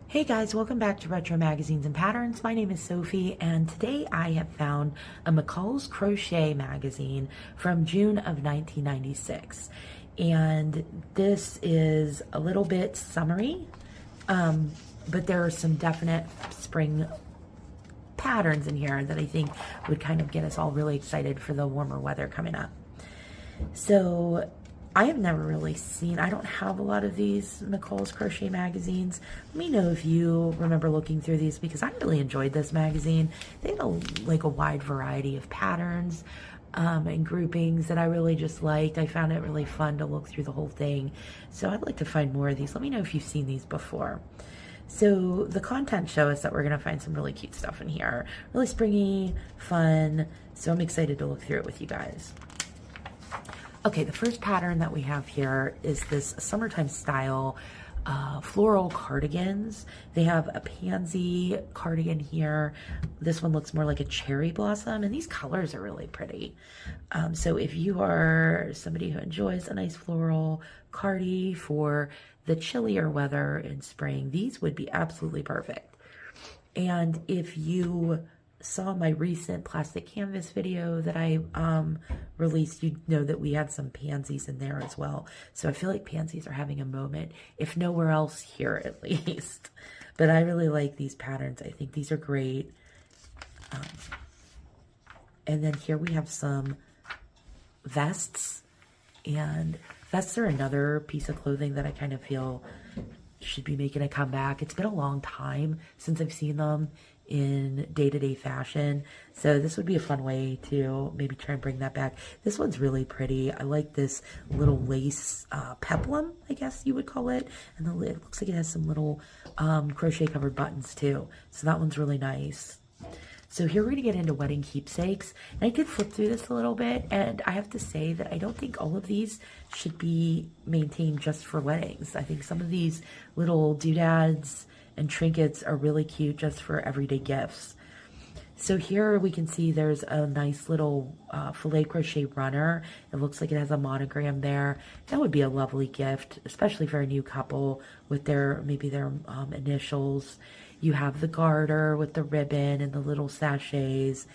Hey guys, welcome back to Retro Magazines and Patterns. My name is Sophie, and today I have found a McCall's Crochet magazine from June of 1996. And this is a little bit summery, but there are some definite spring patterns in here that I think would kind of get us all really excited for the warmer weather coming up. So I have never really seen, I don't have a lot of these McCall's Crochet magazines. Let me know if you remember looking through these, because I really enjoyed this magazine. They had a wide variety of patterns and groupings that I really just liked. I found it really fun to look through the whole thing. So I'd like to find more of these. Let me know if you've seen these before. So the content show us that we're going to find some really cute stuff in here. Really springy, fun. So I'm excited to look through it with you guys. Okay, the first pattern that we have here is this summertime style floral cardigans. They have a pansy cardigan here. This one looks more like a cherry blossom, and these colors are really pretty. So if you are somebody who enjoys a nice floral cardi for the chillier weather in spring, these would be absolutely perfect. And if you saw my recent plastic canvas video that I released, you know that we had some pansies in there as well. So I feel like pansies are having a moment, if nowhere else, here at least. But I really like these patterns. I think these are great. And then here we have some vests. And vests are another piece of clothing that I kind of feel should be making a comeback. It's been a long time since I've seen them in day-to-day fashion, so this would be a fun way to maybe try and bring that back. This one's really pretty. I like this little lace peplum, I guess you would call it, and it looks like it has some little crochet covered buttons too, so that one's really nice. So here we're going to get into wedding keepsakes, and I did flip through this a little bit, and I have to say that I don't think all of these should be maintained just for weddings. I think some of these little doodads and trinkets are really cute just for everyday gifts. So here we can see there's a nice little filet crochet runner. It looks like it has a monogram there. That would be a lovely gift, especially for a new couple with maybe their initials. You have the garter with the ribbon and the little sachets.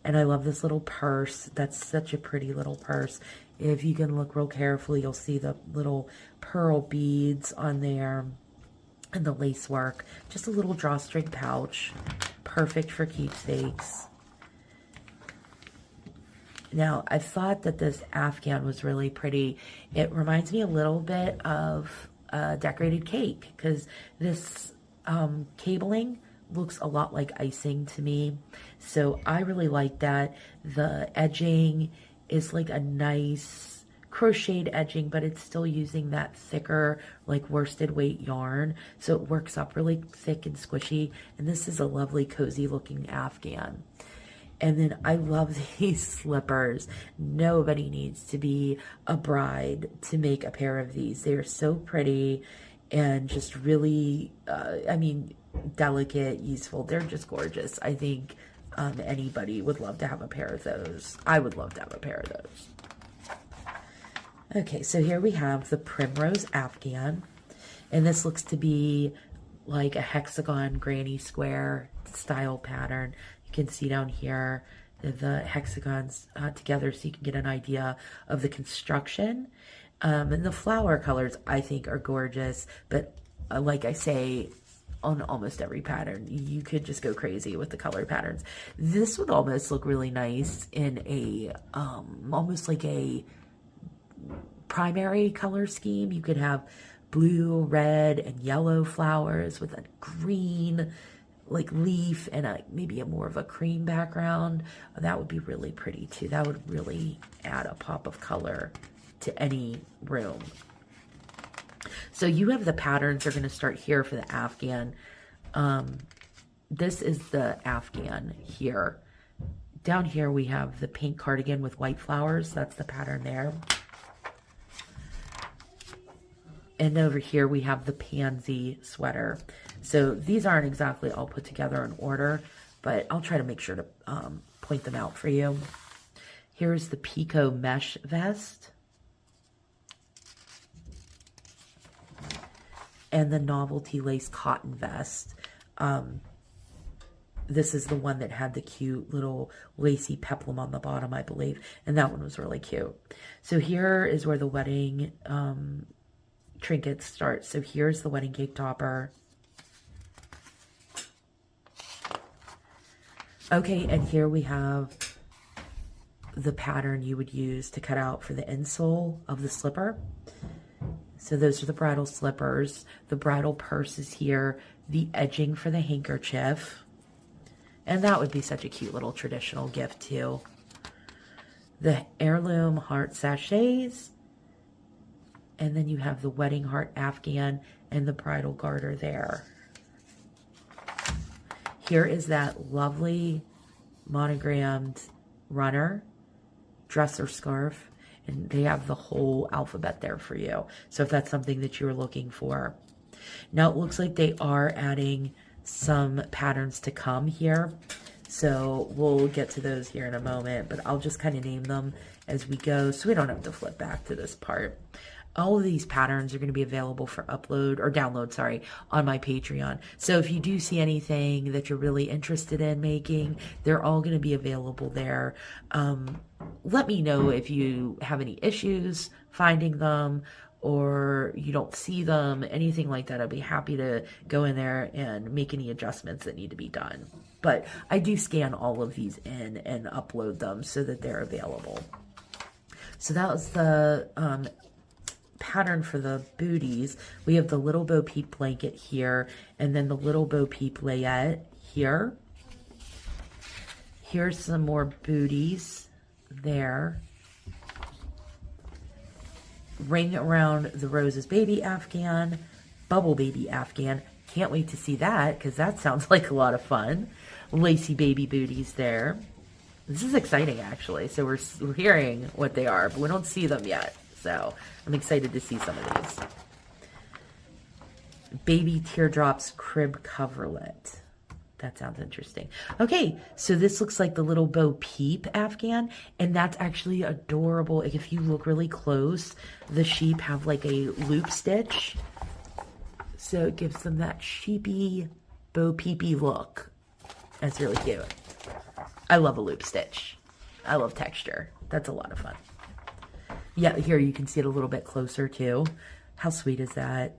And I love this little purse. That's such a pretty little purse. If you can look real carefully, you'll see the little pearl beads on there and the lace work. Just a little drawstring pouch, perfect for keepsakes. Now, I thought that this Afghan was really pretty. It reminds me a little bit of a decorated cake, because this cabling looks a lot like icing to me. So I really like that. The edging is like a nice crocheted edging, but it's still using that thicker, like worsted weight yarn, so it works up really thick and squishy. And this is a lovely cozy looking Afghan. And then I love these slippers. Nobody needs to be a bride to make a pair of these. They are so pretty and just really I mean, delicate, useful. They're just gorgeous. I think anybody would love to have a pair of those. I would love to have a pair of those. Okay, so here we have the Primrose Afghan, and this looks to be like a hexagon granny square style pattern. You can see down here the hexagons together, so you can get an idea of the construction. And the flower colors, I think, are gorgeous, but like I say, on almost every pattern, you could just go crazy with the color patterns. This would almost look really nice in a almost like a primary color scheme. You could have blue, red, and yellow flowers with a green like leaf and maybe a more of a cream background. That would be really pretty too. That would really add a pop of color to any room. So you have the patterns are going to start here for the Afghan. This is the Afghan here. Down here we have the pink cardigan with white flowers. That's the pattern there. And over here we have the pansy sweater. So these aren't exactly all put together in order, but I'll try to make sure to point them out for you. Here's the Pico mesh vest. and the novelty lace cotton vest. This is the one that had the cute little lacy peplum on the bottom, I believe. And that one was really cute. So here is where the wedding trinkets start. So here's the wedding cake topper. Okay, and here we have the pattern you would use to cut out for the insole of the slipper. So those are the bridal slippers. The bridal purse is here. The edging for the handkerchief. And that would be such a cute little traditional gift too. The heirloom heart sachets. And then you have the wedding heart afghan and the bridal garter there. Here is that lovely monogrammed runner, dress or scarf. And they have the whole alphabet there for you. So if that's something that you're looking for. Now it looks like they are adding some patterns to come here. So we'll get to those here in a moment, but I'll just kind of name them as we go so we don't have to flip back to this part. All of these patterns are going to be available for upload or download, sorry, on my Patreon. So if you do see anything that you're really interested in making, they're all going to be available there. Let me know if you have any issues finding them or you don't see them, anything like that. I'd be happy to go in there and make any adjustments that need to be done. But I do scan all of these in and upload them so that they're available. So that was the pattern for the booties. We have the little Bo Peep blanket here, and then the little Bo Peep layette here. Here's some more booties there. Ring around the roses baby afghan, bubble baby afghan. Can't wait to see that because that sounds like a lot of fun. Lacy baby booties there. This is exciting actually. So we're hearing what they are, but we don't see them yet. So I'm excited to see some of these. Baby teardrops crib coverlet. That sounds interesting. Okay, so this looks like the little Bo Peep afghan, and that's actually adorable. If you look really close, the sheep have like a loop stitch. So it gives them that sheepy, Bo Peepy look. That's really cute. I love a loop stitch. I love texture. That's a lot of fun. Yeah, here you can see it a little bit closer too. How sweet is that?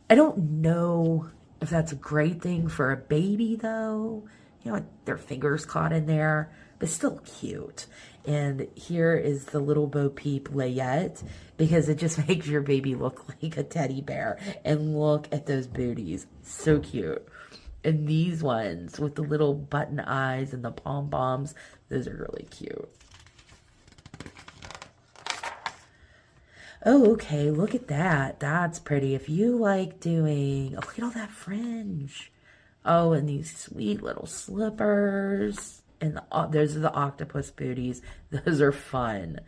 I don't know if that's a great thing for a baby though. You know, their fingers caught in there, but still cute. And here is the little Bo Peep layette because it just makes your baby look like a teddy bear. And look at those booties. So cute. And these ones with the little button eyes and the pom-poms, those are really cute. Oh, okay, look at that. That's pretty. If you like doing, oh, look at all that fringe. Oh, and these sweet little slippers. And those are the octopus booties. Those are fun.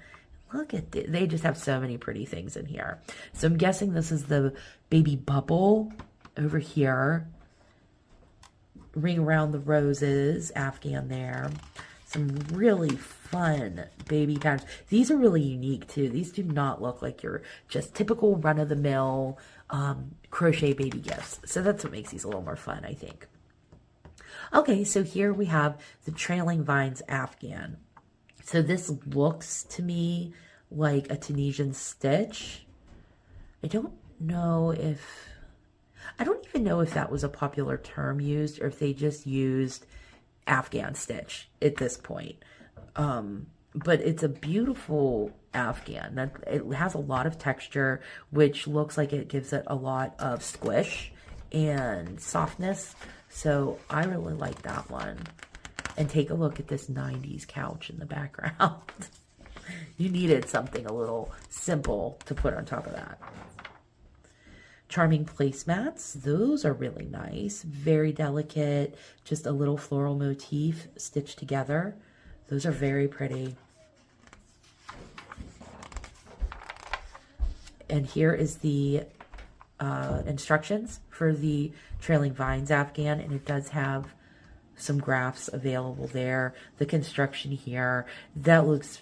Look at this. They just have so many pretty things in here. So I'm guessing this is the baby bubble over here. Ring around the roses, afghan there. Some really fun baby patterns. These are really unique too. These do not look like your just typical run-of-the-mill crochet baby gifts. So that's what makes these a little more fun, I think. Okay, so here we have the Trailing Vines afghan. So this looks to me like a Tunisian stitch. I don't even know if that was a popular term used or if they just used Afghan stitch at this point. But it's a beautiful afghan. It has a lot of texture, which looks like it gives it a lot of squish and softness. So I really like that one. And take a look at this 90s couch in the background. You needed something a little simple to put on top of that. Charming placemats. Those are really nice. Very delicate. Just a little floral motif stitched together. Those are very pretty. And here is the instructions for the Trailing Vines afghan, and it does have some graphs available there. The construction here, that looks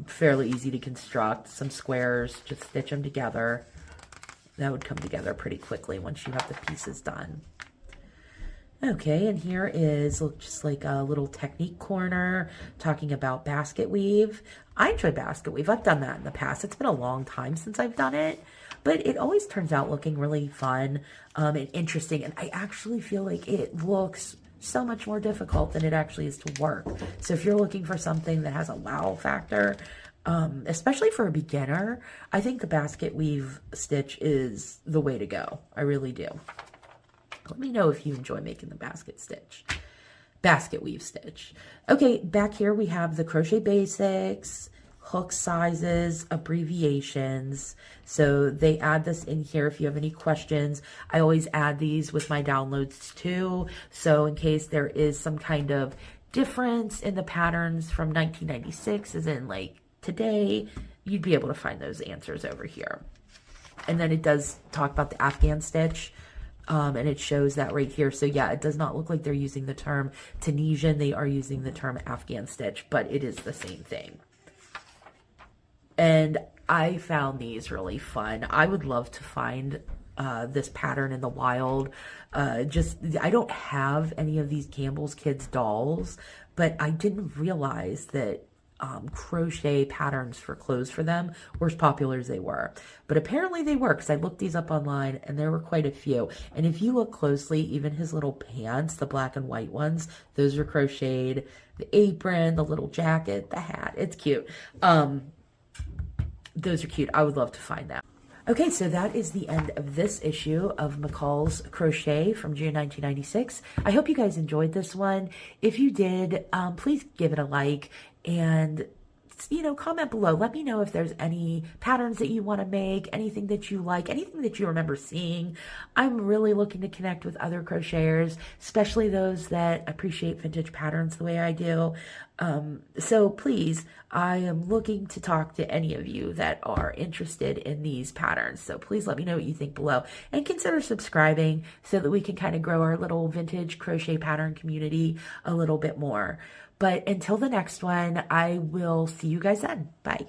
fairly easy to construct. Some squares, just stitch them together. that would come together pretty quickly once you have the pieces done. Okay, and here is just like a little technique corner talking about basket weave. I enjoy basket weave. I've done that in the past. It's been a long time since I've done it, but it always turns out looking really fun and interesting. And I actually feel like it looks so much more difficult than it actually is to work. So if you're looking for something that has a wow factor, especially for a beginner, I think the basket weave stitch is the way to go. I really do. Let me know if you enjoy making the basket weave stitch. Okay, back here we have the crochet basics, hook sizes, abbreviations. So they add this in here if you have any questions. I always add these with my downloads too. So in case there is some kind of difference in the patterns from 1996, as in like today, you'd be able to find those answers over here. And then it does talk about the Afghan stitch. And it shows that right here. So yeah, it does not look like they're using the term Tunisian. They are using the term Afghan stitch, but it is the same thing. And I found these really fun. I would love to find this pattern in the wild. I don't have any of these Campbell's Kids dolls, but I didn't realize that crochet patterns for clothes for them were as popular as they were. But apparently they were, because I looked these up online and there were quite a few. And if you look closely, even his little pants, the black and white ones, those are crocheted. The apron, the little jacket, the hat, it's cute. Those are cute. I would love to find that. Okay, so that is the end of this issue of McCall's Crochet from June 1996. I hope you guys enjoyed this one. If you did, please give it a like and, you know, comment below. Let me know if there's any patterns that you want to make, anything that you like, anything that you remember seeing. I'm really looking to connect with other crocheters, especially those that appreciate vintage patterns the way I do. So please, I am looking to talk to any of you that are interested in these patterns. So please let me know what you think below and consider subscribing so that we can kind of grow our little vintage crochet pattern community a little bit more. But until the next one, I will see you guys then. Bye.